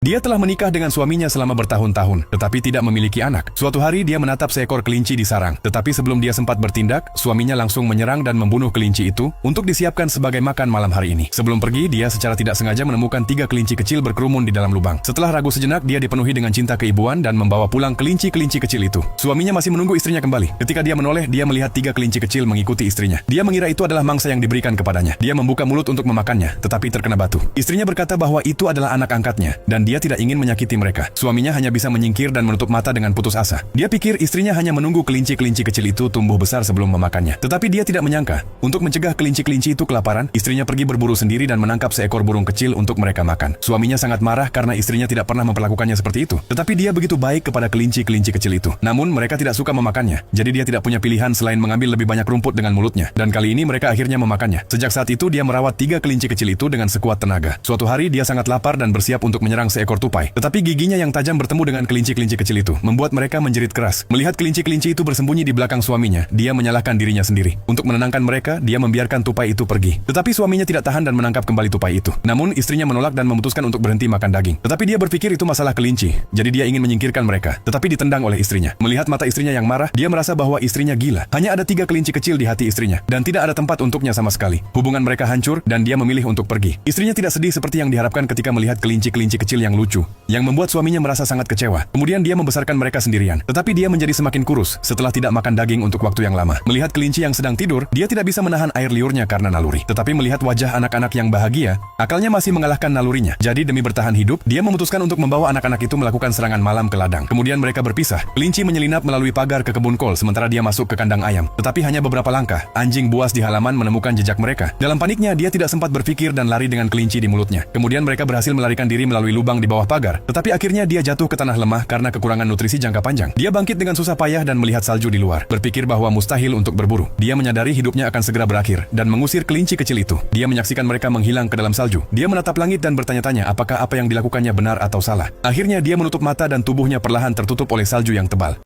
Dia telah menikah dengan suaminya selama bertahun-tahun, tetapi tidak memiliki anak. Suatu hari dia menatap seekor kelinci di sarang, tetapi sebelum dia sempat bertindak, suaminya langsung menyerang dan membunuh kelinci itu untuk disiapkan sebagai makan malam hari ini. Sebelum pergi, dia secara tidak sengaja menemukan 3 kelinci kecil berkerumun di dalam lubang. Setelah ragu sejenak, dia dipenuhi dengan cinta keibuan dan membawa pulang kelinci-kelinci kecil itu. Suaminya masih menunggu istrinya kembali. Ketika dia menoleh, dia melihat 3 kelinci kecil mengikuti istrinya. Dia mengira itu adalah mangsa yang diberikan kepadanya. Dia membuka mulut untuk memakannya, tetapi terkena batu. Istrinya berkata bahwa itu adalah anak angkatnya, dan dia tidak ingin menyakiti mereka. Suaminya hanya bisa menyingkir dan menutup mata dengan putus asa. Dia pikir istrinya hanya menunggu kelinci-kelinci kecil itu tumbuh besar sebelum memakannya. Tetapi dia tidak menyangka, untuk mencegah kelinci-kelinci itu kelaparan, istrinya pergi berburu sendiri dan menangkap seekor burung kecil untuk mereka makan. Suaminya sangat marah karena istrinya tidak pernah memperlakukannya seperti itu. Tetapi dia begitu baik kepada kelinci-kelinci kecil itu. Namun mereka tidak suka memakannya, jadi dia tidak punya pilihan selain mengambil lebih banyak rumput dengan mulutnya. Dan kali ini mereka akhirnya memakannya. Sejak saat itu dia merawat 3 kelinci kecil itu dengan sekuat tenaga. Suatu hari dia sangat lapar dan bersiap untuk menyerang seekor tupai. Tetapi giginya yang tajam bertemu dengan kelinci-kelinci kecil itu, membuat mereka menjerit keras. Melihat kelinci-kelinci itu bersembunyi di belakang suaminya, dia menyalahkan dirinya sendiri. Untuk menenangkan mereka, dia membiarkan tupai itu pergi. Tetapi suaminya tidak tahan dan menangkap kembali tupai itu. Namun istrinya menolak dan memutuskan untuk berhenti makan daging. Tetapi dia berpikir itu masalah kelinci, jadi dia ingin menyingkirkan mereka. Tetapi ditendang oleh istrinya. Melihat mata istrinya yang marah, dia merasa bahwa istrinya gila. Hanya ada 3 kelinci kecil di hati istrinya, dan tidak ada tempat untuknya sama sekali. Hubungan mereka hancur, dan dia memilih untuk pergi. Istrinya tidak sedih seperti yang diharapkan ketika melihat kelinci-kelinci kecil yang lucu, yang membuat suaminya merasa sangat kecewa. Kemudian dia membesarkan mereka sendirian. Tetapi dia menjadi semakin kurus setelah tidak makan daging untuk waktu yang lama. Melihat kelinci yang sedang tidur, dia tidak bisa menahan air liurnya karena naluri. Tetapi melihat wajah anak-anak yang bahagia, akalnya masih mengalahkan nalurinya. Jadi demi bertahan hidup, dia memutuskan untuk membawa anak-anak itu melakukan serangan malam ke ladang. Kemudian mereka berpisah. Kelinci menyelinap melalui pagar ke kebun kol sementara dia masuk ke kandang ayam. Tetapi hanya beberapa langkah, anjing buas di halaman menemukan jejak mereka. Dalam paniknya, dia tidak sempat berpikir dan lari dengan kelinci di mulutnya. Kemudian mereka berhasil melarikan diri melalui lubang di bawah pagar. Tetapi akhirnya dia jatuh ke tanah lemah karena kekurangan nutrisi jangka panjang. Dia bangkit dengan susah payah dan melihat salju di luar, berpikir bahwa mustahil untuk berburu. Dia menyadari hidupnya akan segera berakhir dan mengusir kelinci kecil itu. Dia menyaksikan mereka menghilang ke dalam salju. Dia menatap langit dan bertanya-tanya apakah apa yang dilakukannya benar atau salah. Akhirnya dia menutup mata dan tubuhnya perlahan tertutup oleh salju yang tebal.